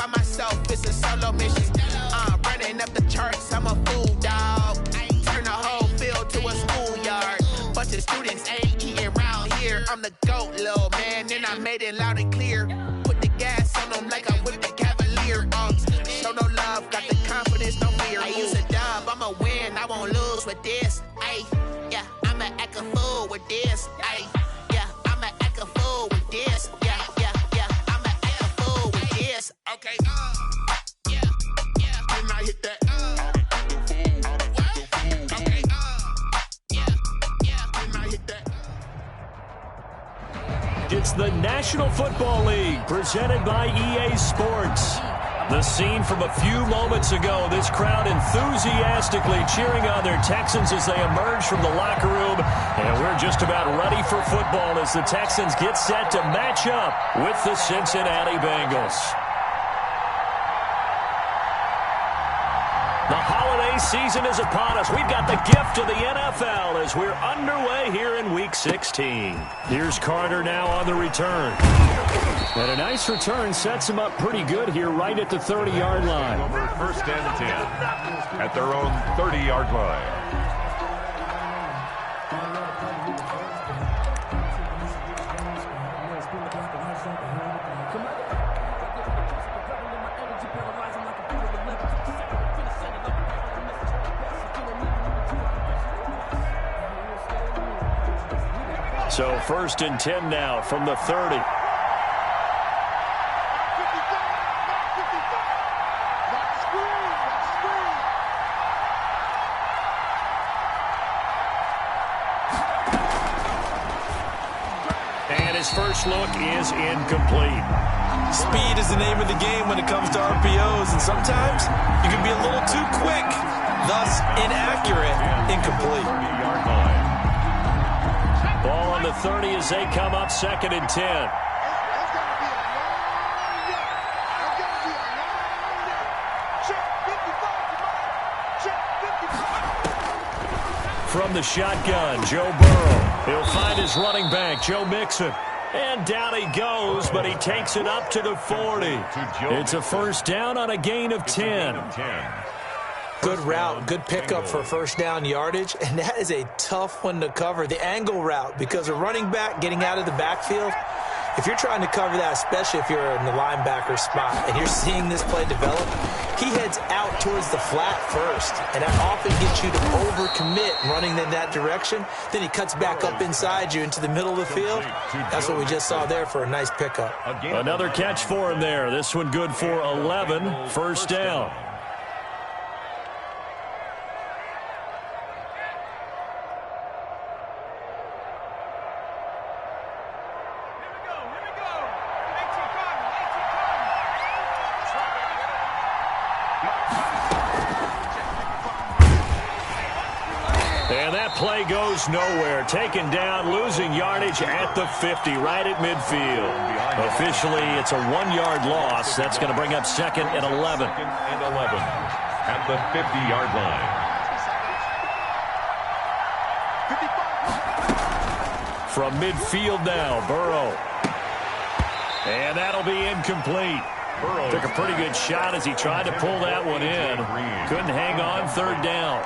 by myself, it's a solo mission. Running up the charts, I'm a fool, dog. Turn the whole field to a schoolyard. Bunch of students ain't eating round here. I'm the GOAT, little man, and I made it loud and clear. Put the gas on them like I'm with the Cavalier. Show no love, got the confidence, no fear. I use a dub, I'ma win, I won't lose with this. Ay, yeah, I'ma act a fool with this. Ay, yeah, I'ma act a fool with this. Yeah, yeah, yeah, I'ma act a fool with this. Okay, yeah, yeah, can I hit that? Okay, yeah, yeah, can I hit that? It's the National Football League presented by EA Sports. The scene from a few moments ago, this crowd enthusiastically cheering on their Texans as they emerge from the locker room. And we're just about ready for football as the Texans get set to match up with the Cincinnati Bengals. The holiday season is upon us. We've got the gift of the NFL as we're underway here in Week 16. Here's Carter now on the return. And a nice return sets him up pretty good here right at the 30-yard line. Over first and 10 at their own 30-yard line. So first and 10 now from the 30. And his first look is incomplete. Speed is the name of the game when it comes to RPOs, and sometimes you can be a little too quick, thus inaccurate, incomplete. Ball on the 30 as they come up second and 10. From the shotgun, Joe Burrow. He'll find his running back, Joe Mixon. And down he goes, but he takes it up to the 40. It's a first down on a gain of 10. Good route, good pickup for first down yardage, and that is a tough one to cover, the angle route, because a running back getting out of the backfield, if you're trying to cover that, especially if you're in the linebacker spot and you're seeing this play develop, he heads out towards the flat first, and that often gets you to overcommit running in that direction. Then he cuts back up inside you into the middle of the field. That's what we just saw there for a nice pickup. Another catch for him there. This one good for 11, first down. Play goes nowhere. Taken down, losing yardage at the 50, right at midfield. Officially, it's a 1-yard loss. That's going to bring up second and 11. Second and 11 at the 50-yard line. From midfield now, Burrow. And that'll be incomplete. Burrow took a pretty good shot as he tried to pull that one in. Couldn't hang on, third down.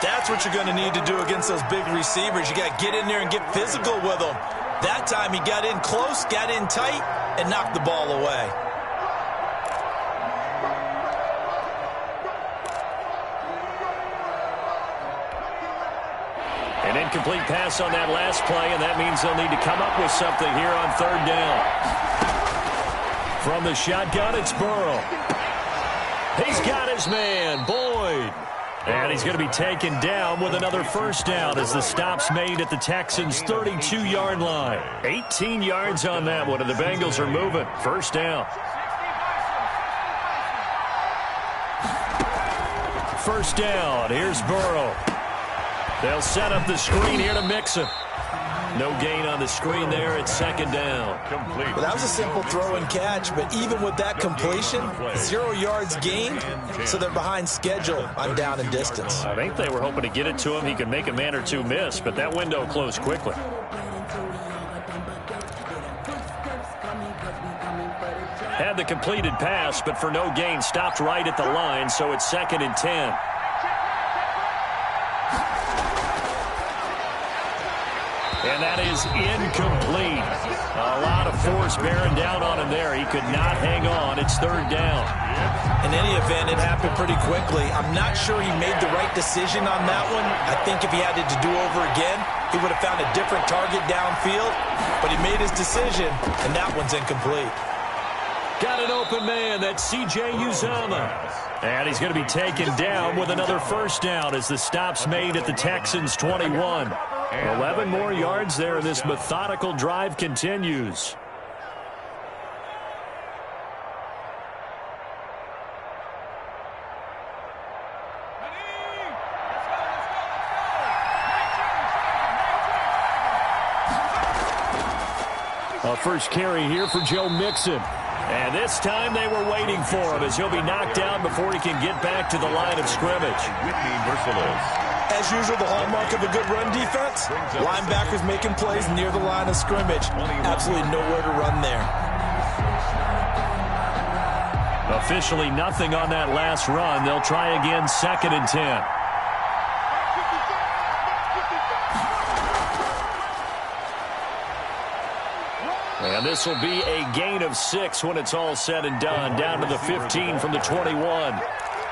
That's what you're going to need to do against those big receivers. You got to get in there and get physical with them. That time he got in close, got in tight, and knocked the ball away. An incomplete pass on that last play, and that means they'll need to come up with something here on third down. From the shotgun, it's Burrow. He's got his man, Boyd. And he's going to be taken down with another first down as the stop's made at the Texans' 32-yard line. 18 yards on that one, and the Bengals are moving. First down. First down. Here's Burrow. They'll set up the screen here to Mixon. No gain on the screen there. It's second down. Complete. Well, that was a simple throw and catch, but even with that completion, 0 yards gained, so they're behind schedule on down and distance. I think they were hoping to get it to him. He could make a man or two miss, but that window closed quickly. Had the completed pass, but for no gain, stopped right at the line, so it's 2nd and 10. And that is incomplete. A lot of force bearing down on him there. He could not hang on. It's 3rd down. In any event, it happened pretty quickly. I'm not sure he made the right decision on that one. I think if he had it to do over again, he would have found a different target downfield. But he made his decision, and that one's incomplete. Got an open man. That's C.J. Uzomah. And he's going to be taken down with another 1st down as the stop's made at the Texans' 21. 11 more yards there, and this methodical drive continues. A first carry here for Joe Mixon. And this time they were waiting for him as he'll be knocked down before he can get back to the line of scrimmage. As usual, the hallmark of a good run defense, linebackers making plays near the line of scrimmage. Absolutely nowhere to run there. Officially nothing on that last run. They'll try again, 2nd and 10. And this will be a gain of 6 when it's all said and done. Down to the 15 from the 21.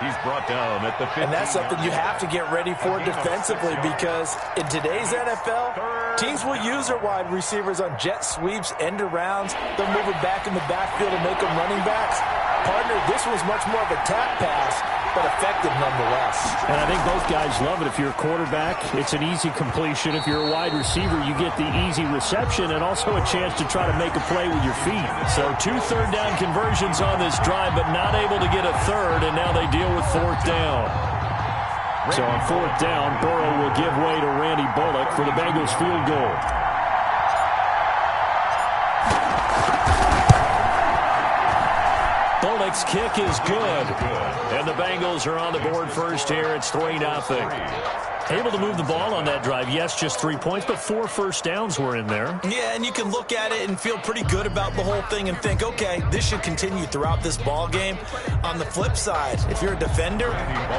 He's brought down at the 15. And that's something you have to get ready for defensively, because in today's NFL, teams will use their wide receivers on jet sweeps, end arounds. They'll move them back in the backfield and make them running backs. Partner, this was much more of a tap pass, but effective nonetheless. And I think both guys love it. If you're a quarterback, it's an easy completion. If you're a wide receiver, you get the easy reception and also a chance to try to make a play with your feet. So 2 third-down conversions on this drive, but not able to get a third, and now they deal with 4th down. So on 4th down, Burrow will give way to Randy Bullock for the Bengals field goal. Bullock's kick is good. And the Bengals are on the board first here. It's 3-0. Able to move the ball on that drive. Yes, just 3 points, but 4 first downs were in there. Yeah, and you can look at it and feel pretty good about the whole thing and think, okay, this should continue throughout this ball game. On the flip side, if you're a defender,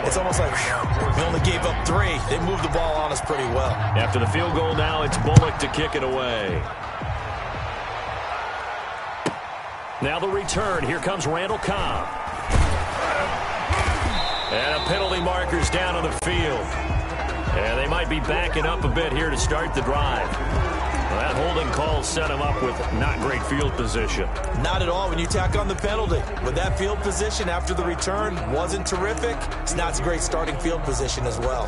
it's almost like, whew, we only gave up 3. They moved the ball on us pretty well. After the field goal now, it's Bullock to kick it away. Now the return. Here comes Randall Cobb. And a penalty marker's down on the field. And they might be backing up a bit here to start the drive. Well, that holding call set him up with not great field position. Not at all when you tack on the penalty. With that field position after the return wasn't terrific, it's not a great starting field position as well.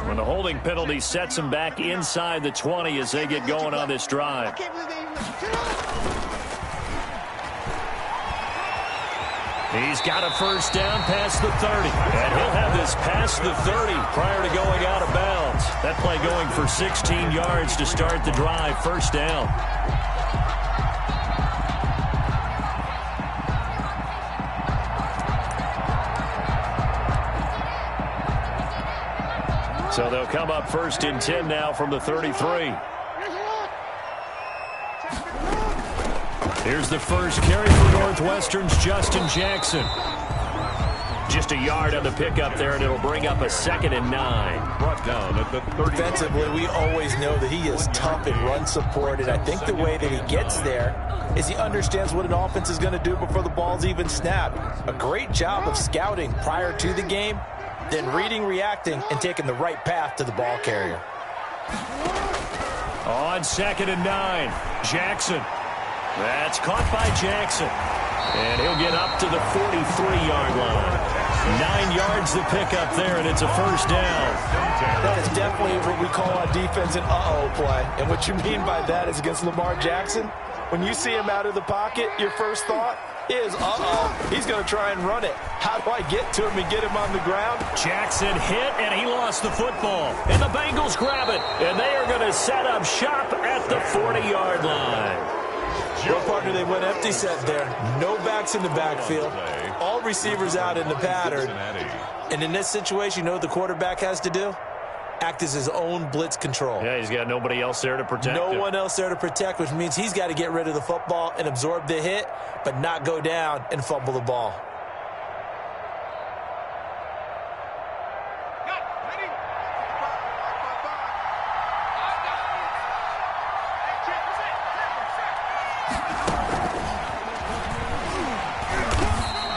When the holding penalty sets him back inside the 20 as they get going on this drive. He's got a first down past the 30. And he'll have this past the 30 prior to going out of bounds. That play going for 16 yards to start the drive. First down. So they'll come up 1st and 10 now from the 33. Here's the first carry for Northwestern's Justin Jackson. Just a yard on the pickup there, and it'll bring up a 2nd and 9. Brought down at the 30. Defensively, we always know that he is tough in run support, and I think the way that he gets there is he understands what an offense is going to do before the ball's even snapped. A great job of scouting prior to the game, then reading, reacting, and taking the right path to the ball carrier. On 2nd and 9, Jackson. That's caught by Jackson. And he'll get up to the 43-yard line. 9 yards to pick up there, and it's a first down. That is definitely what we call on defense an uh-oh play. And what you mean by that is against Lamar Jackson, when you see him out of the pocket, your first thought is, uh-oh, he's going to try and run it. How do I get to him and get him on the ground? Jackson hit, and he lost the football. And the Bengals grab it, and they are going to set up shop at the 40-yard line. Well, partner, they went empty set there. No backs in the backfield. All receivers out in the pattern. And in this situation, you know what the quarterback has to do? act as his own blitz control. Yeah, he's got nobody else there to protect him. No one else there to protect, which means he's got to get rid of the football and absorb the hit, but not go down and fumble the ball.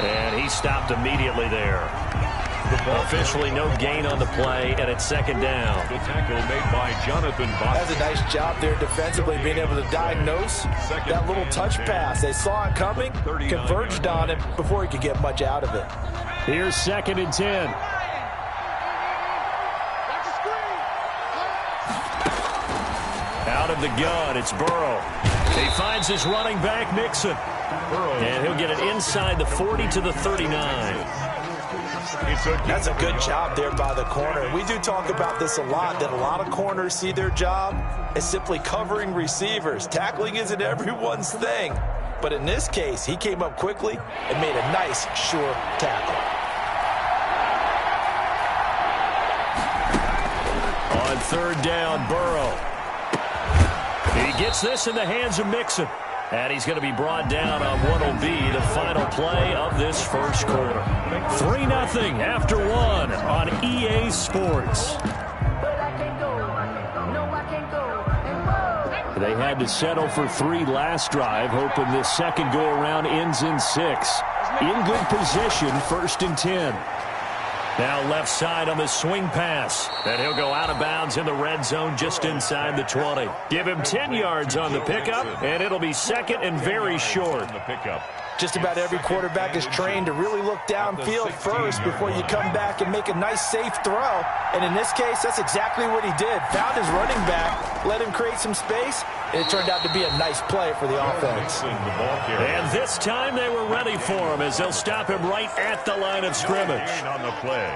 And he stopped immediately there. Officially no gain on the play, and it's second down. The tackle made by Jonathan Boston. That's a nice job there defensively, being able to diagnose that little touch pass. They saw it coming, converged on it before he could get much out of it. Here's 2nd and 10. Out of the gun, it's Burrow. He finds his running back, Mixon. And he'll get it inside the 40 to the 39. That's a good job there by the corner. We do talk about this a lot, that a lot of corners see their job as simply covering receivers. Tackling isn't everyone's thing. But in this case, he came up quickly and made a nice, sure tackle. On 3rd down, Burrow. He gets this in the hands of Mixon. And he's going to be brought down on what will be the final play of this first quarter. 3-0 after 1 on EA Sports. They had to settle for 3 last drive, hoping this second go-around ends in 6. In good position, 1st and 10. Now left side on the swing pass. And he'll go out of bounds in the red zone just inside the 20. Give him 10 yards on the pickup, and it'll be 2nd and very short. Just about every quarterback is trained to really look downfield first before you come back and make a nice, safe throw. And in this case, that's exactly what he did. Found his running back, let him create some space, and it turned out to be a nice play for the offense. And this time they were ready for him as they'll stop him right at the line of scrimmage. On the play.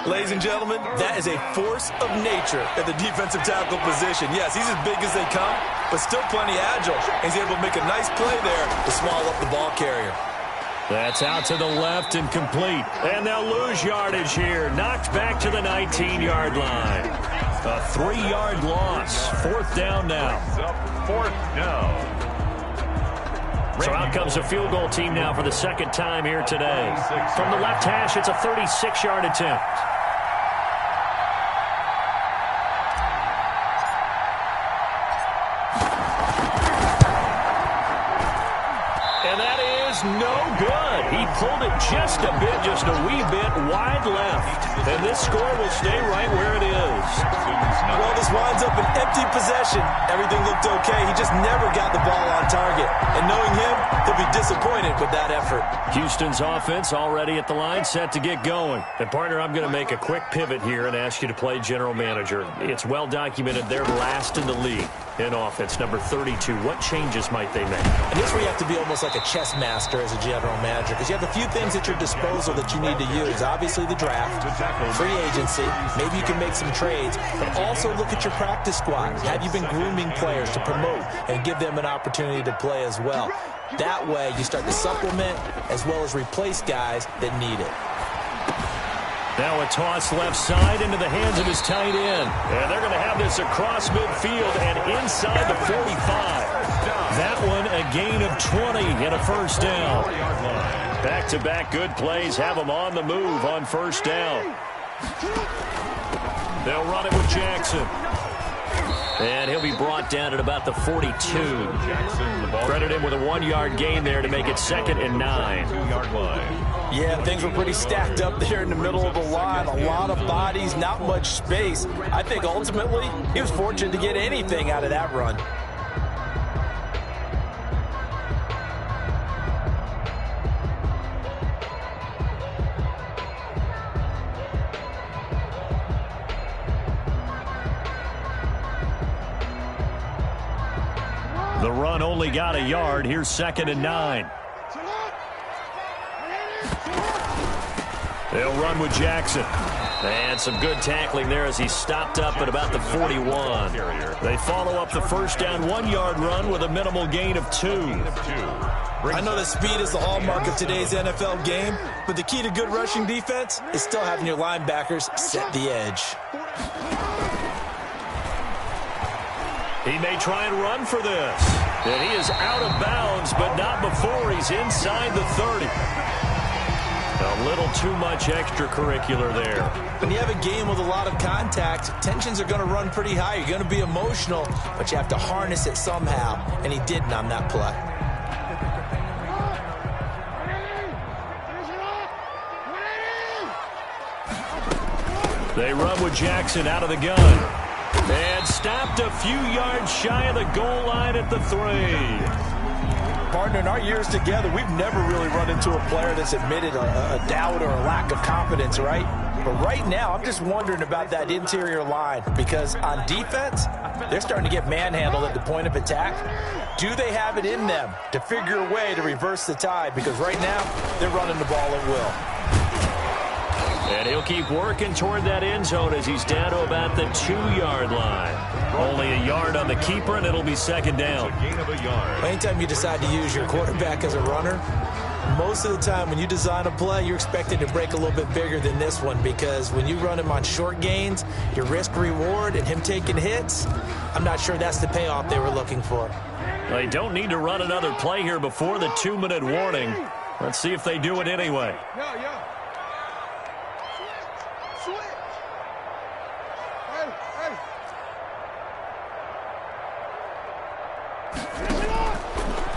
Ladies and gentlemen, that is a force of nature at the defensive tackle position. Yes, he's as big as they come, but still plenty agile. He's able to make a nice play there to swallow up the ball carrier. That's out to the left and complete. And they'll lose yardage here. Knocked back to the 19-yard line. A 3-yard loss. 4th down now. 4th down. So out comes a field goal team now for the 2nd time here today. From the left hash, it's a 36-yard attempt. And that is no good. He pulled it just a bit, just a wee bit wide left. And this score will stay right where it is. Well, this winds up an empty possession. Everything looked okay. He just never got the ball on target. And knowing him, he'll be disappointed with that effort. Houston's offense already at the line, set to get going. And, partner, I'm going to make a quick pivot here and ask you to play general manager. It's well documented they're last in the league in offense, number 32. What changes might they make? And this is where you have to be almost like a chess master as a general manager, because you have a few things at your disposal that you need to use. Obviously, the draft, free agency, maybe you can make some trades, but also look at your practice squad. Have you been grooming players to promote and give them an opportunity to play as well? That way, you start to supplement as well as replace guys that need it. Now a toss left side into the hands of his tight end. And they're going to have this across midfield and inside the 45. That one a gain of 20 and a 1st down. Back-to-back good plays have them on the move on 1st down. They'll run it with Jackson. And he'll be brought down at about the 42. Credit him with a 1-yard gain there to make it 2nd and 9. 2-yard line. Yeah, things were pretty stacked up there in the middle of the line. A lot of bodies, not much space. I think ultimately he was fortunate to get anything out of that run. The run only got a yard. Here's 2nd and 9. They'll run with Jackson. And some good tackling there as he stopped up at about the 41. They follow up the 1st down 1-yard run with a minimal gain of 2. I know that speed is the hallmark of today's NFL game, but the key to good rushing defense is still having your linebackers set the edge. He may try and run for this. And he is out of bounds, but not before he's inside the 30. A little too much extracurricular there. When you have a game with a lot of contact, tensions are going to run pretty high. You're going to be emotional, but you have to harness it somehow, and he didn't on that play. They run with Jackson out of the gun. And stopped a few yards shy of the goal line at the 3. Partner, in our years together, we've never really run into a player that's admitted a doubt or a lack of confidence, right? But right now, I'm just wondering about that interior line, because on defense, they're starting to get manhandled at the point of attack. Do they have it in them to figure a way to reverse the tide? Because right now, they're running the ball at will. And he'll keep working toward that end zone as he's down to about the 2-yard line. Only a yard on the keeper, and it'll be second down. Gain of a yard. Anytime you decide to use your quarterback as a runner, most of the time when you design a play, you're expected to break a little bit bigger than this one, because when you run him on short gains, your risk-reward and him taking hits, I'm not sure that's the payoff they were looking for. They don't need to run another play here before the 2-minute warning. Let's see if they do it anyway.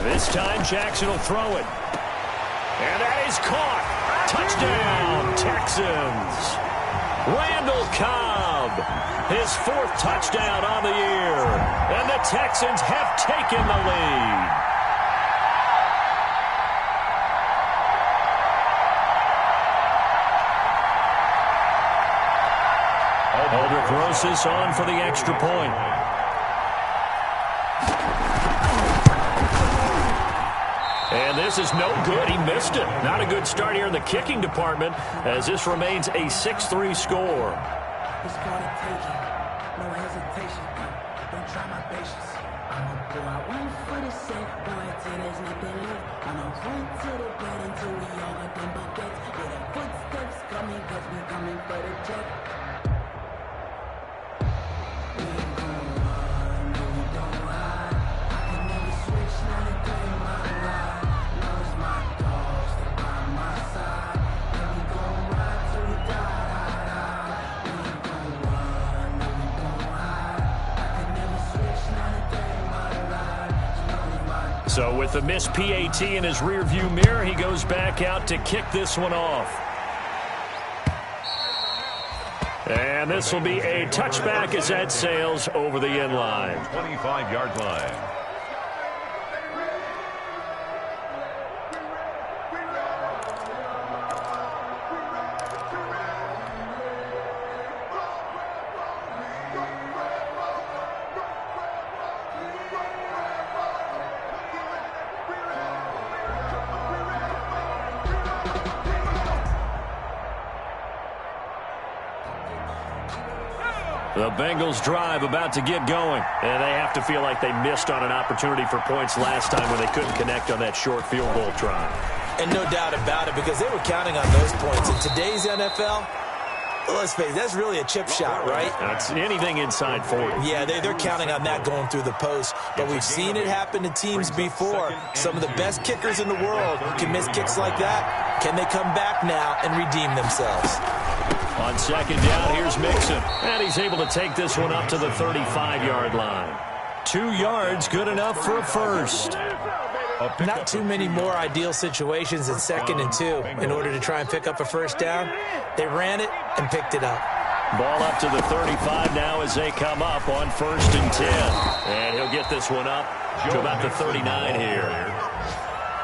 This time, Jackson will throw it. And that is caught. Touchdown, Texans. Randall Cobb, his 4th touchdown on the year. And the Texans have taken the lead. Aldrich Rosas on for the extra point. And this is no good. He missed it. Not a good start here in the kicking department, as this remains a 6-3 score. It's called a taking. No hesitation. Don't try my patience. I'ma go out one for the safe, boy, till there's nothing left. I'ma run to the bed until we all got them buckets. Yeah, the footsteps coming, cause we coming for the check. We ain't gon' run, no, we don't hide. I can never switch, now they play my ride. Loves my dogs, they by my side. And we gon' ride till we die. We ain't gon' run, no, we don't hide. I can never switch, now they play my ride. So with the missed PAT in his rearview mirror, he goes back out to kick this one off. And this will be a touchback as that sails over the end line. 25-yard line. The Bengals drive about to get going, and they have to feel like they missed on an opportunity for points last time when they couldn't connect on that short field goal try. And no doubt about it, because they were counting on those points. In today's NFL, let's face it, that's really a chip shot, right? That's anything inside 40. Yeah, they're counting on that going through the post. But we've seen it happen to teams before. Some of the best kickers in the world can miss kicks like that. Can they come back now and redeem themselves? On second down, here's Mixon. And he's able to take this one up to the 35-yard line. 2 yards, good enough for a first. Not too many more ideal situations than 2nd and 2 in order to try and pick up a first down. They ran it and picked it up. Ball up to the 35 now as they come up on 1st and 10. And he'll get this one up to about the 39 here.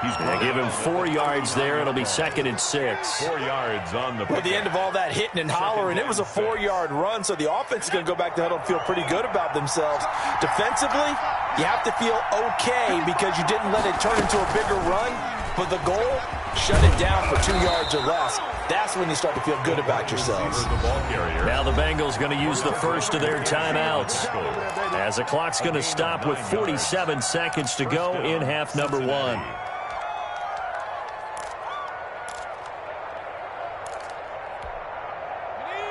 They give him 4 yards there. It'll be 2nd and 6. 4 yards on the... At the end of all that hitting and hollering, it was a 4-yard run, so the offense is going to go back to huddle and feel pretty good about themselves. Defensively, you have to feel okay because you didn't let it turn into a bigger run, but the goal, shut it down for 2 yards or less. That's when you start to feel good about yourselves. Now the Bengals going to use the first of their timeouts, as the clock's going to stop with 47 seconds to go in half number 1.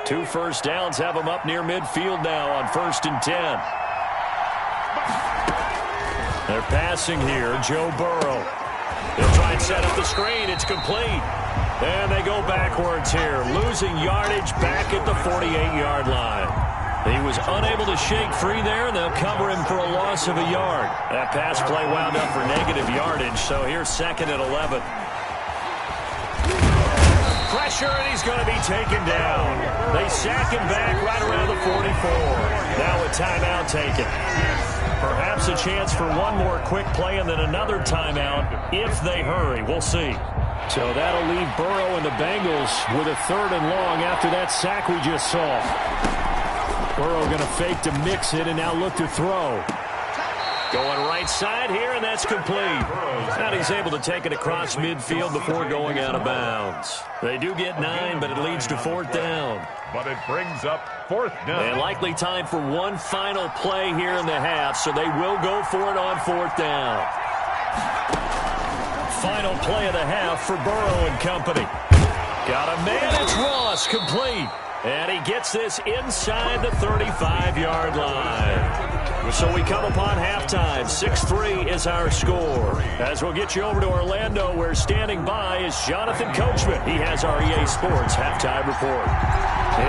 2 first downs have them up near midfield now on 1st and 10. They're passing here. Joe Burrow. They'll try and set up the screen. It's complete. And they go backwards here, losing yardage back at the 48-yard line. He was unable to shake free there, and they'll cover him for a loss of a yard. That pass play wound up for negative yardage, so here's 2nd and 11. Pressure, and he's going to be taken down. They sack him back right around the 44. Now a timeout taken. Perhaps a chance for one more quick play and then another timeout if they hurry. We'll see. So that'll leave Burrow and the Bengals with a 3rd and long after that sack we just saw. Burrow going to fake to mix it and now look to throw. Going right side here, and that's complete. And he's able to take it across midfield before going out of bounds. They do get 9, but it leads to 4th down. But it brings up 4th down. And likely time for one final play here in the half, so they will go for it on 4th down. Final play of the half for Burrow and company. Got a man, it's Ross, complete. And he gets this inside the 35-yard line. So we come upon halftime. 6-3 is our score. As we'll get you over to Orlando, where standing by is Jonathan Coachman. He has our EA Sports halftime report.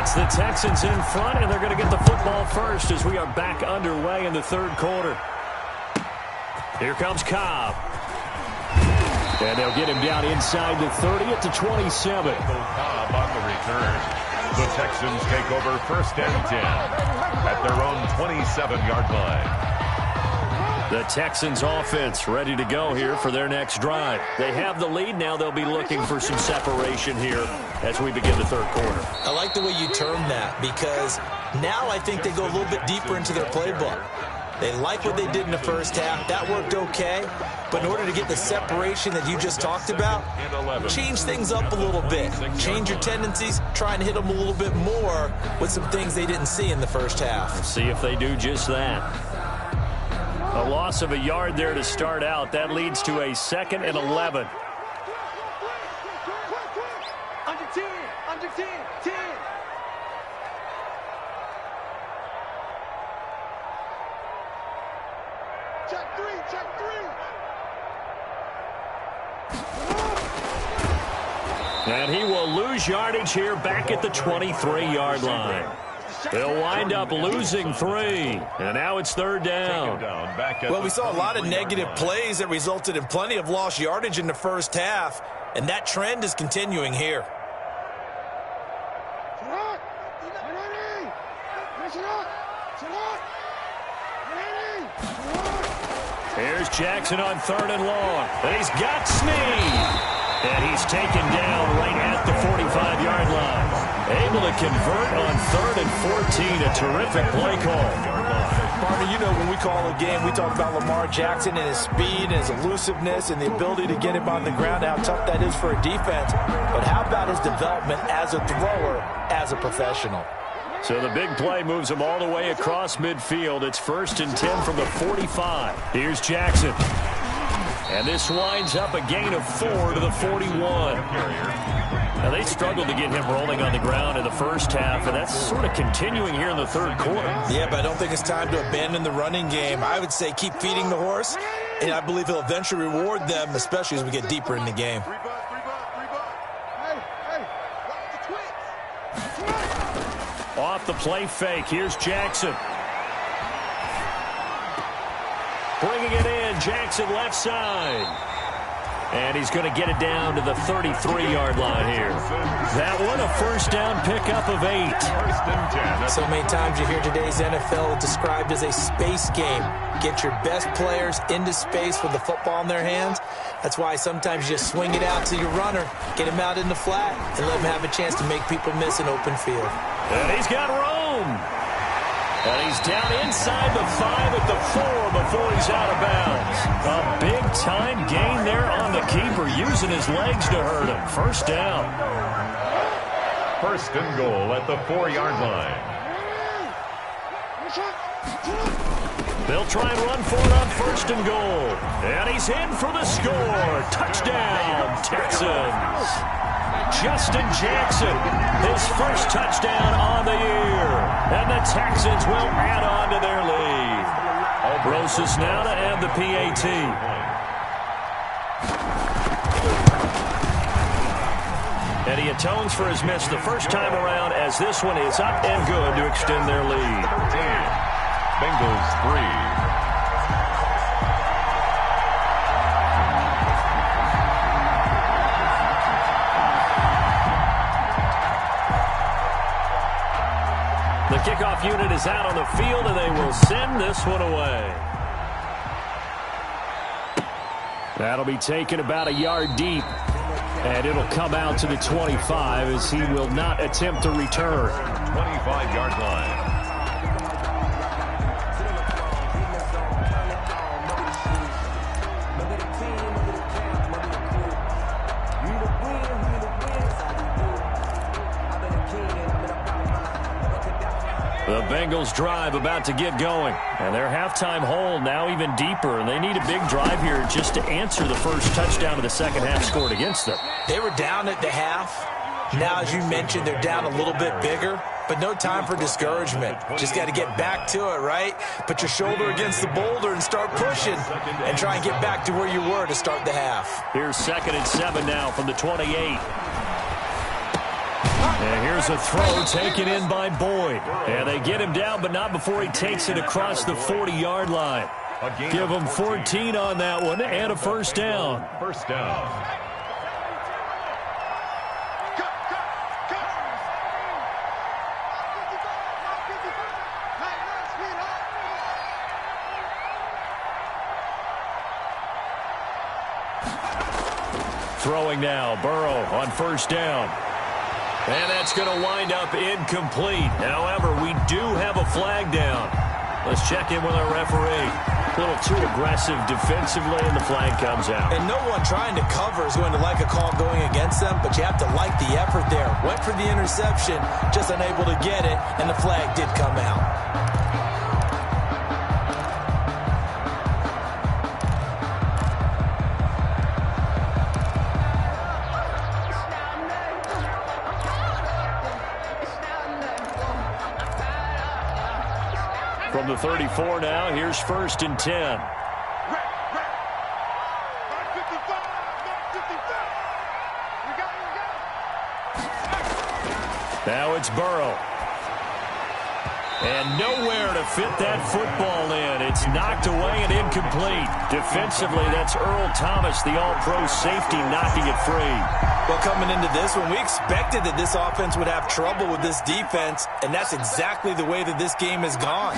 It's the Texans in front, and they're going to get the football first as we are back underway in the 3rd quarter. Here comes Cobb. And they'll get him down inside the 30 at the 27. Cobb on the return. The Texans take over 1st and 10 at their own 27-yard line. The Texans offense ready to go here for their next drive. They have the lead. Now they'll be looking for some separation here as we begin the 3rd quarter. I like the way you term that, because now I think they go a little bit deeper into their playbook. They like what they did in the first half. That worked okay. But in order to get the separation that you just talked about, change things up a little bit. Change your tendencies. Try and hit them a little bit more with some things they didn't see in the first half. Let's see if they do just that. A loss of a yard there to start out. That leads to a 2nd and 11. Under 10, under 10, 10. Check 3, check 3. And he will lose yardage here back at the 23-yard line. They'll wind up losing 3. And now it's 3rd down. Well, we saw a lot of negative plays that resulted in plenty of lost yardage in the first half. And that trend is continuing here. Here's Jackson on 3rd and long. And he's got Snead. And he's taken down right at the 45-yard line. Able to convert on 3rd and 14. A terrific play call. Partner, you know when we call a game, we talk about Lamar Jackson and his speed and his elusiveness and the ability to get him on the ground, how tough that is for a defense. But how about his development as a thrower, as a professional? So the big play moves him all the way across midfield. It's 1st and 10 from the 45. Here's Jackson. And this winds up a gain of 4 to the 41. Now, they struggled to get him rolling on the ground in the first half, and that's sort of continuing here in the 3rd quarter. Yeah, but I don't think it's time to abandon the running game. I would say keep feeding the horse, and I believe he'll eventually reward them, especially as we get deeper in the game. Off the play fake, here's Jackson. Bringing it in, Jackson left side. And he's going to get it down to the 33-yard line here. That one a 1st down pickup of 8. So many times you hear today's NFL described as a space game. Get your best players into space with the football in their hands. That's why sometimes you just swing it out to your runner, get him out in the flat, and let him have a chance to make people miss an open field. And he's got room. And he's down inside the 5 at the 4 before he's out of bounds. A big-time gain there on the keeper, using his legs to hurt him. 1st down. 1st and goal at the 4-yard line. They'll try and run for it on 1st and goal. And he's in for the score. Touchdown, Texans. Justin Jackson, his 1st touchdown on the year. And the Texans will add on to their lead. Rosas now to add the PAT. And he atones for his miss the first time around as this one is up and good to extend their lead. Bengals 3. The kickoff unit is out on the field, and they will send this one away. That'll be taken about a yard deep, and it'll come out to the 25 as he will not attempt to return. 25-yard line. The Bengals drive about to get going, and their halftime hole now even deeper, and they need a big drive here just to answer the first touchdown of the second half scored against them. They were down at the half. Now, as you mentioned, they're down a little bit bigger, but no time for discouragement. Just got to get back to it, right? Put your shoulder against the boulder and start pushing and try and get back to where you were to start the half. Here's 2nd and 7 now from the 28. And here's a throw taken in by Boyd. And they get him down, but not before he takes it across the 40-yard line. Give him 14 on that one and a first down. First down. Throwing now, Burrow on first down. And that's going to wind up incomplete. However, we do have a flag down. Let's check in with our referee. A little too aggressive defensively, and the flag comes out. And no one trying to cover is going to like a call going against them, but you have to like the effort there. Went for the interception, just unable to get it, and the flag did come out. From the 34 now, here's 1st and 10. Now it's Burrow. And nowhere to fit that football in. It's knocked away and incomplete. Defensively, that's Earl Thomas, the all-pro safety, knocking it free. Well, coming into this one, we expected that this offense would have trouble with this defense, and that's exactly the way that this game has gone.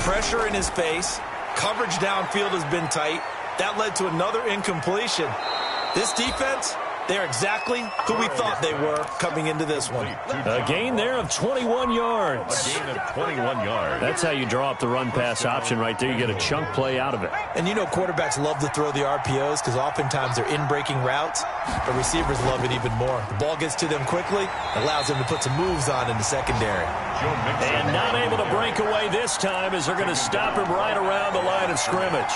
Pressure in his face. Coverage downfield has been tight. That led to another incompletion. This defense, they're exactly who we thought they were coming into this one. A gain there of 21 yards. A gain of 21 yards. That's how you draw up the run-pass option right there. You get a chunk play out of it. And you know quarterbacks love to throw the RPOs because oftentimes they're in-breaking routes, but receivers love it even more. The ball gets to them quickly, allows them to put some moves on in the secondary. And not able to break away this time as they're going to stop him right around the line of scrimmage.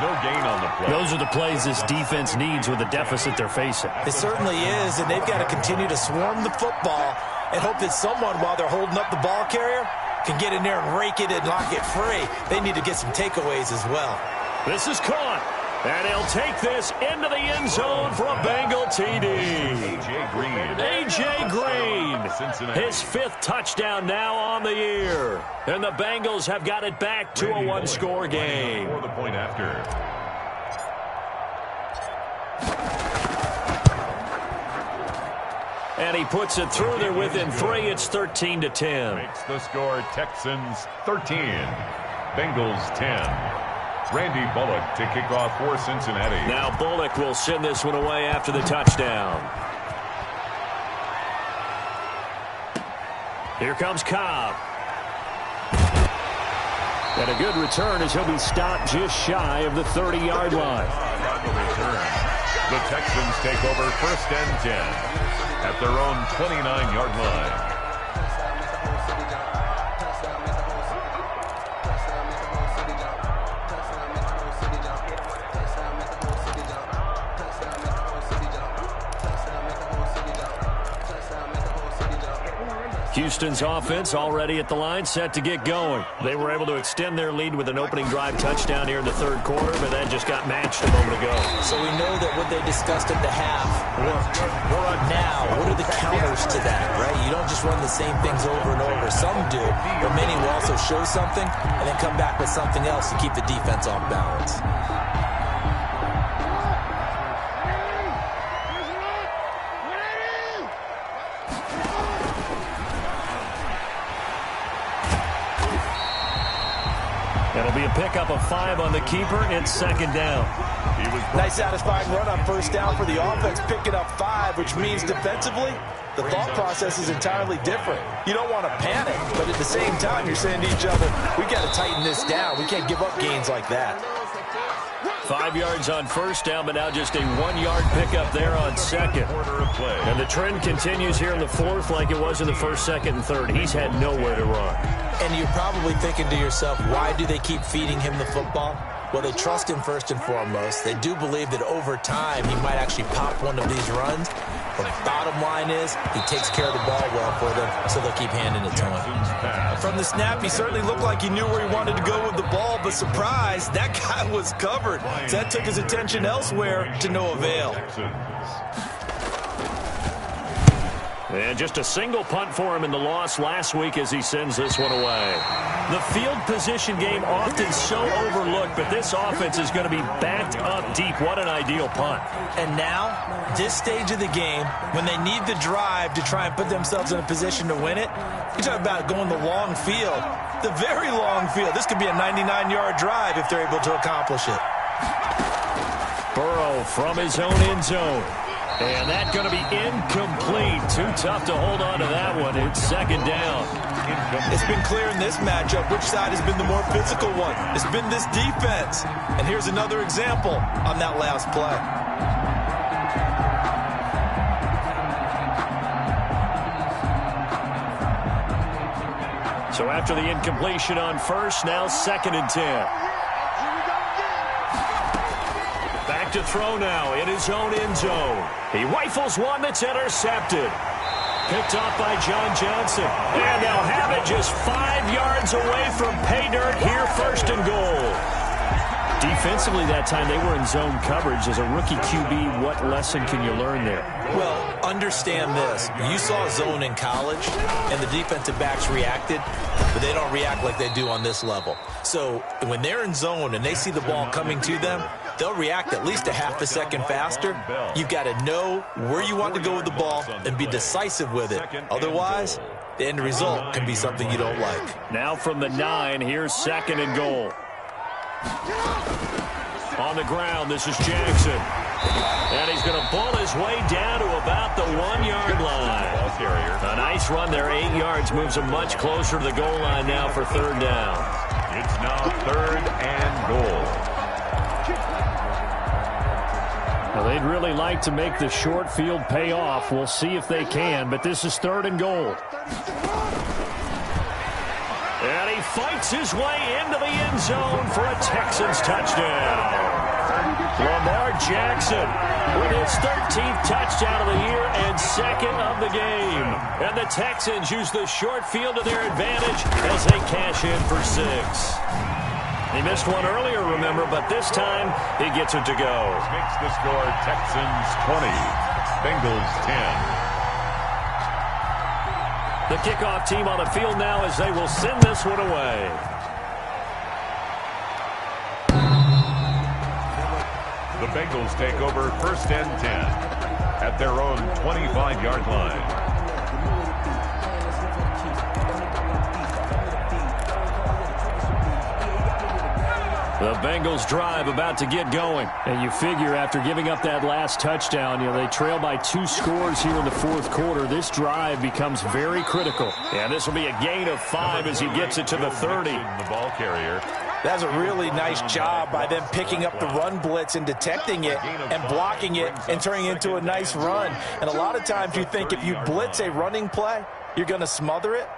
No gain on the play. Those are the plays this defense needs with the deficit they're facing. It certainly is, and they've got to continue to swarm the football and hope that someone, while they're holding up the ball carrier, can get in there and rake it and knock it free. They need to get some takeaways as well. This is caught, and he'll take this into the end zone for a Bengal TD. A.J. Green. A.J. Green, Cincinnati. his 5th touchdown now on the year. And the Bengals have got it back to a one-score game. For the point after. And he puts it through there within 3. It's 13-10. Makes the score Texans 13. Bengals 10. Randy Bullock to kick off for Cincinnati. Now Bullock will send this one away after the touchdown. Here comes Cobb. And a good return as he'll be stopped just shy of the 30-yard line. On the return, the Texans take over 1st and 10 at their own 29-yard line. Houston's offense already at the line, set to get going. They were able to extend their lead with an opening drive touchdown here in the third quarter, but that just got matched a moment ago. So we know that what they discussed at the half worked. Now, what are the counters to that, right? You don't just run the same things over and over. Some do, but many will also show something and then come back with something else to keep the defense off balance. It'll be a pickup of 5 on the keeper. It's second down. Nice satisfying run on first down for the offense, picking up 5, which means defensively, the thought process is entirely different. You don't want to panic, but at the same time, you're saying to each other, we got to tighten this down. We can't give up gains like that. 5 yards on first down, but now just a 1-yard pickup there on second. And the trend continues here in the fourth like it was in the first, second, and third. He's had nowhere to run. And you're probably thinking to yourself, why do they keep feeding him the football? Well, they trust him first and foremost. They do believe that over time he might actually pop one of these runs. But bottom line is he takes care of the ball well for them, so they'll keep handing it to him. From the snap, he certainly looked like he knew where he wanted to go with the ball, but surprise, that guy was covered. So that took his attention elsewhere to no avail. And just a single punt for him in the loss last week as he sends this one away. The field position game often so overlooked, but this offense is going to be backed up deep. What an ideal punt. And now, this stage of the game, when they need the drive to try and put themselves in a position to win it, you talk about going the long field, the very long field. This could be a 99-yard drive if they're able to accomplish it. Burrow from his own end zone. And that's going to be incomplete. Too tough to hold on to that one. It's second down. It's been clear in this matchup which side has been the more physical one. It's been this defense. And here's another example on that last play. So after the incompletion on first, now second and 10. To throw now in his own end zone. He rifles one that's intercepted. Picked off by John Johnson. And they'll have it just 5 yards away from pay dirt here, first and goal. Defensively that time, they were in zone coverage. As a rookie QB, what lesson can you learn there? Well, understand this. You saw zone in college, and the defensive backs reacted, but they don't react like they do on this level. So when they're in zone and they see the ball coming to them, they'll react at least a half a second faster. You've got to know where you want to go with the ball and be decisive with it. Otherwise, the end result can be something you don't like. Now from the 9, here's second and goal. On the ground, this is Jackson. And he's going to ball his way down to about the 1-yard line. A nice run there, 8 yards, moves him much closer to the goal line now for third down. It's now third and goal. Well, they'd really like to make the short field pay off. We'll see if they can, but this is third and goal. And he fights his way into the end zone for a Texans touchdown. Lamar Jackson with his 13th touchdown of the year and second of the game. And the Texans use the short field to their advantage as they cash in for 6. He missed one earlier, remember, but this time he gets it to go. Makes the score Texans 20, Bengals 10. The kickoff team on the field now as they will send this one away. The Bengals take over first and 10 at their own 25-yard line. The Bengals drive about to get going. And you figure after giving up that last touchdown, they trail by 2 scores here in the fourth quarter. This drive becomes very critical. And this will be a gain of 5 as he gets it to the 30. The ball carrier. That's a really nice job by them picking up the run blitz and detecting it and blocking it and turning it into a nice run. And a lot of times you think if you blitz a running play, you're going to smother it.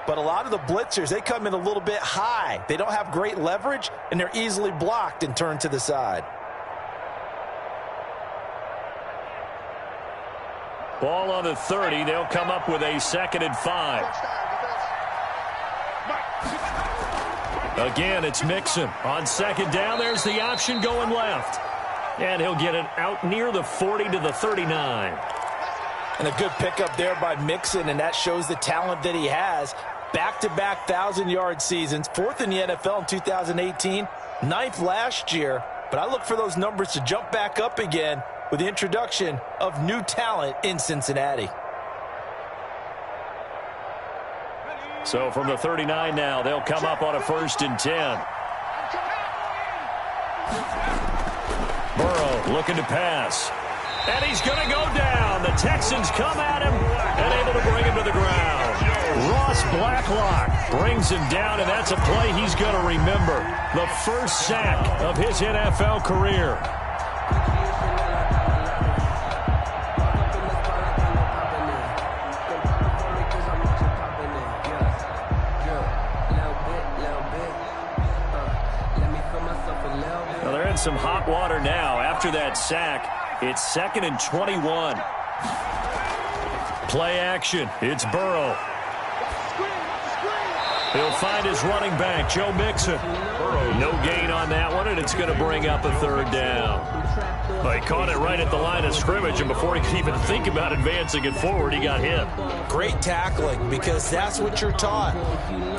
But a lot of the blitzers, they come in a little bit high. They don't have great leverage, and they're easily blocked and turned to the side. Ball on the 30. They'll come up with a 2nd and 5. Again, it's Mixon. On 2nd down, there's the option going left. And he'll get it out near the 40 to the 39. And a good pickup there by Mixon, and that shows the talent that he has. Back-to-back 1,000-yard seasons, 4th in the NFL in 2018, 9th last year. But I look for those numbers to jump back up again with the introduction of new talent in Cincinnati. So from the 39 now, they'll come up on a 1st and 10. Burrow looking to pass. And he's going to go down. The Texans come at him and able to bring him to the ground. Ross Blacklock brings him down, and that's a play he's going to remember. The first sack of his NFL career. Well, they're in some hot water now. After that sack, it's 2nd and 21. Play action. It's Burrow. He'll find his running back, Joe Mixon. No gain on that one, and it's going to bring up a 3rd down. Well, he caught it right at the line of scrimmage, and before he could even think about advancing it forward, he got hit. Great tackling, because that's what you're taught.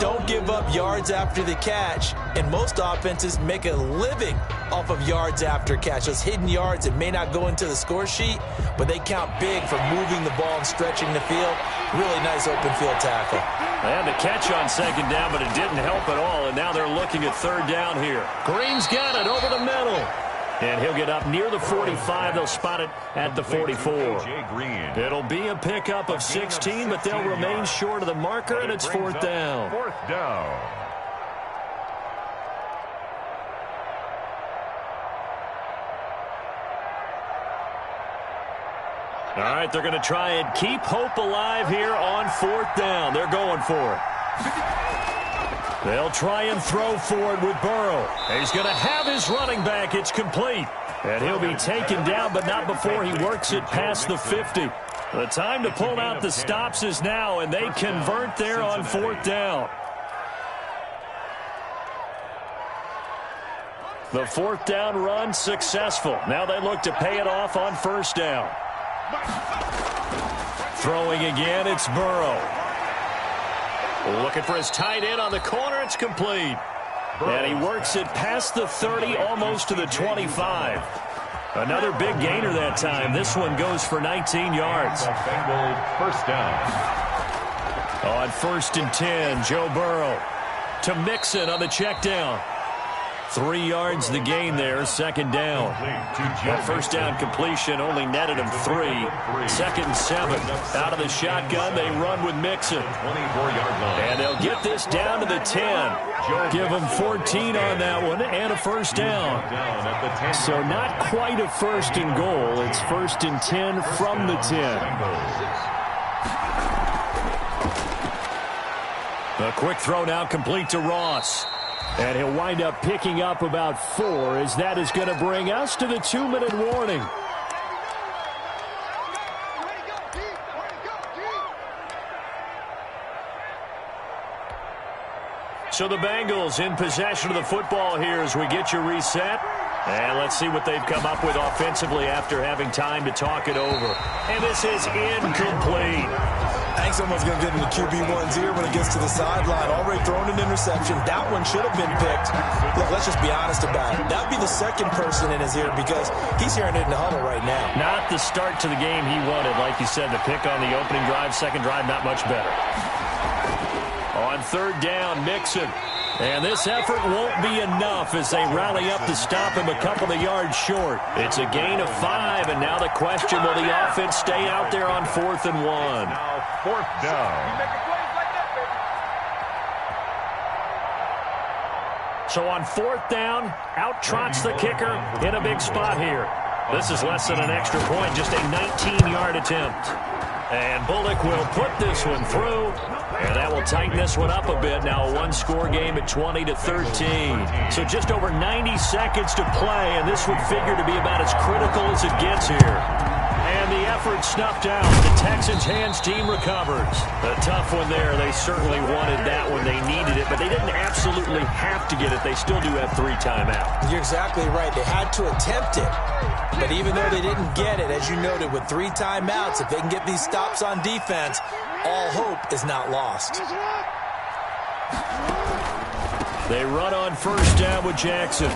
Don't give up yards after the catch, and most offenses make a living off of yards after catch. Those hidden yards that may not go into the score sheet, but they count big for moving the ball and stretching the field. Really nice open field tackle. They had the catch on 2nd down, but it didn't help at all, and now they're looking at 3rd down here. Green's got it over the middle. And he'll get up near the 45. They'll spot it at the 44. It'll be a pickup of 16, but they'll remain short of the marker, and it's 4th down. 4th down. All right, they're going to try and keep hope alive here on 4th down. They're going for it. They'll try and throw for it with Burrow. He's going to have his running back. It's complete. And he'll be taken down, but not before he works it past the 50. The time to pull out the stops is now, and they convert there on 4th down. The 4th down run successful. Now they look to pay it off on 1st down. Throwing again, it's Burrow. Looking for his tight end on the corner. It's complete. And he works it past the 30, almost to the 25. Another big gainer that time. This one goes for 19 yards. First down. On 1st and 10, Joe Burrow to Mixon on the check down. 3 yards the gain there, 2nd down. That 1st down completion only netted him 3. 2nd and 7. Out of the shotgun, they run with Mixon. And they'll get this down to the 10. Give them 14 on that one and a 1st down. So not quite a 1st and goal. It's 1st and 10 from the 10. A quick throw now complete to Ross. And he'll wind up picking up about 4, as that is going to bring us to the 2-minute warning. So the Bengals in possession of the football here as we get you reset. And let's see what they've come up with offensively after having time to talk it over. And this is incomplete. I think someone's going to get in the QB1's ear when it gets to the sideline. Already thrown an interception. That one should have been picked. Look, let's just be honest about it. That would be the 2nd person in his ear because he's hearing it in the huddle right now. Not the start to the game he wanted. Like you said, the pick on the opening drive, 2nd drive, not much better. On 3rd down, Mixon. And this effort won't be enough as they rally up to stop him a couple of yards short. It's a gain of 5, and now the question, will the offense stay out there on 4th and 1? Now 4th down. So on 4th down, out trots the kicker in a big spot here. This is less than an extra point, just a 19-yard attempt. And Bullock will put this one through, and that will tighten this one up a bit. Now a 1-score game at 20-13. So just over 90 seconds to play, and this would figure to be about as critical as it gets here. And the effort snuffed out. The Texans' hands team recovers. A tough one there. They certainly wanted that when they needed it, but they didn't absolutely have to get it. They still do have 3 timeouts. You're exactly right. They had to attempt it. But even though they didn't get it, as you noted, with 3 timeouts, if they can get these stops on defense, all hope is not lost. They run on first down with Jackson.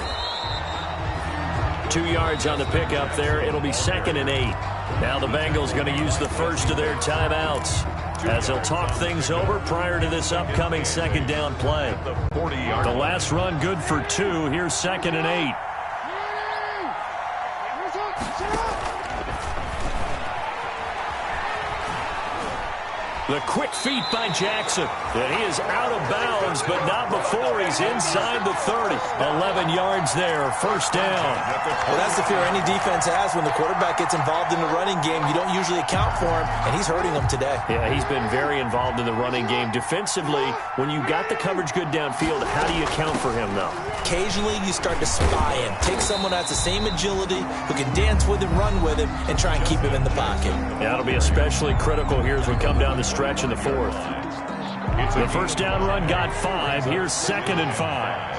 2 yards on the pickup there. It'll be 2nd and 8. Now the Bengals going to use the first of their timeouts as they'll talk things over prior to this upcoming 2nd down play. The last run good for 2. Here's 2nd and 8. The quick feet by Jackson. And he is out of bounds, but not before he's inside the 30. 11 yards there, first down. Well, that's the fear any defense has when the quarterback gets involved in the running game. You don't usually account for him, and he's hurting them today. Yeah, he's been very involved in the running game. Defensively, when you got the coverage good downfield, how do you account for him, though? Occasionally, you start to spy him. Take someone who has the same agility, who can dance with him, run with him, and try and keep him in the pocket. Yeah, that'll be especially critical here as we come down the stretch in the 4th. The first down run got 5. Here's 2nd and 5.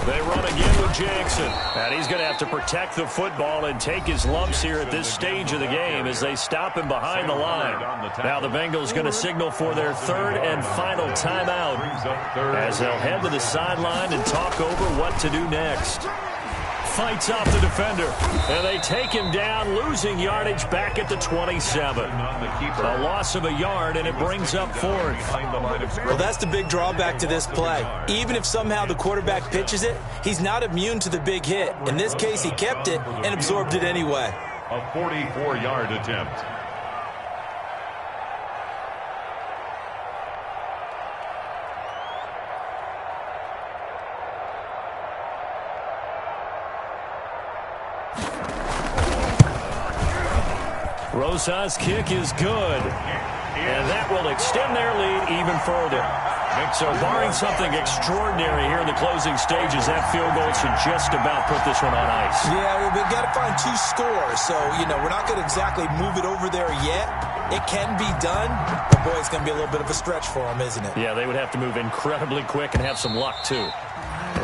They run again with Jackson. And he's going to have to protect the football and take his lumps here at this stage of the game as they stop him behind the line. Now the Bengals going to signal for their 3rd and final timeout as they'll head to the sideline and talk over what to do next. Fights off the defender, and they take him down, losing yardage back at the 27. A loss of a yard, and it brings up 4th. Well, that's the big drawback to this play. Even if somehow the quarterback pitches it, he's not immune to the big hit. In this case, he kept it and absorbed it anyway. A 44-yard attempt. Rosa's kick is good, and that will extend their lead even further. So barring something extraordinary here in the closing stages, that field goal should just about put this one on ice. Yeah, well, we've got to find 2 scores, so, we're not going to exactly move it over there yet. It can be done, but, boy, it's going to be a little bit of a stretch for them, isn't it? Yeah, they would have to move incredibly quick and have some luck, too.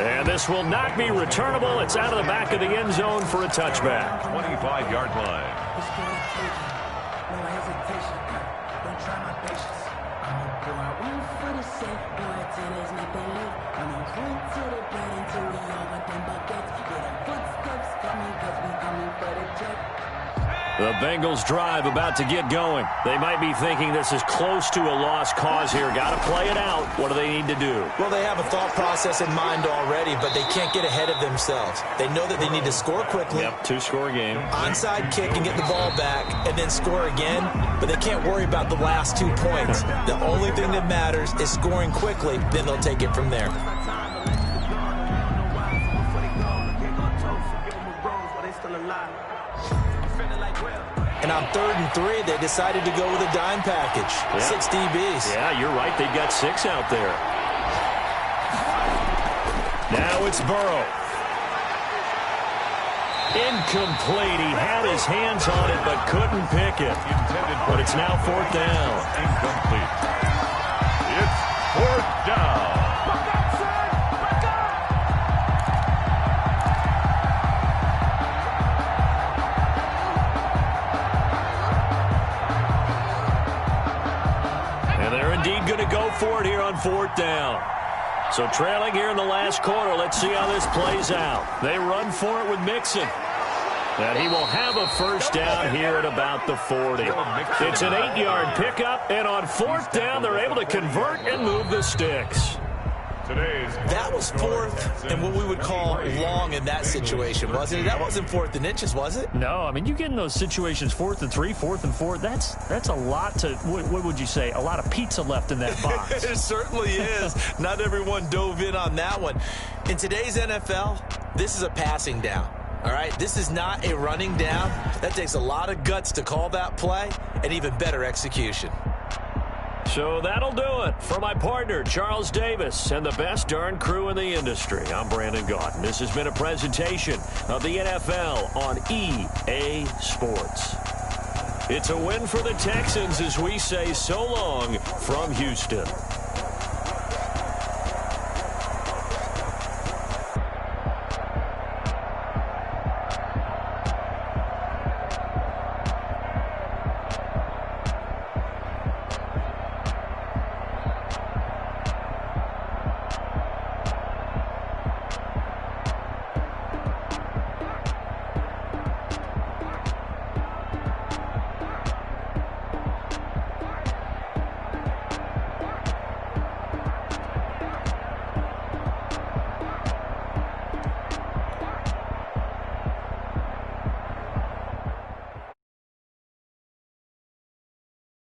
And this will not be returnable. It's out of the back of the end zone for a touchback. 25-yard line. No hesitation. Don't try my patience. I'm a boy. One for the safe boy till there's nothing left. I'm a run to the bed until we all got them buckets. Yeah, the footsteps coming cause we coming for the check. The Bengals drive about to get going. They might be thinking this is close to a lost cause here. Got to play it out. What do they need to do? Well, they have a thought process in mind already, but they can't get ahead of themselves. They know that they need to score quickly. Yep, 2-score game. Onside kick and get the ball back and then score again, but they can't worry about the last 2 points. The only thing that matters is scoring quickly, then they'll take it from there. And on 3rd and 3, they decided to go with a dime package. Yeah. 6 DBs. Yeah, you're right. They've got 6 out there. Now it's Burrow. Incomplete. He had his hands on it, but couldn't pick it. But it's now 4th down. Incomplete. It's 4th down. Going to go for it here on 4th down. So trailing here in the last quarter. Let's see how this plays out. They run for it with Mixon. And he will have a first down here at about the 40. It's an 8-yard pickup, and on 4th down, they're able to convert and move the sticks. That was 4th and what we would call long in that situation, wasn't it? That wasn't 4th and inches, was it? No, I mean, you get in those situations 4th and 3, 4th and 4. That's a lot to, what would you say, a lot of pizza left in that box. It certainly is. Not everyone dove in on that one. In today's NFL, this is a passing down. All right, this is not a running down. That takes a lot of guts to call that play and even better execution. So that'll do it. For my partner, Charles Davis, and the best darn crew in the industry, I'm Brandon Gaudin. This has been a presentation of the NFL on EA Sports. It's a win for the Texans as we say so long from Houston.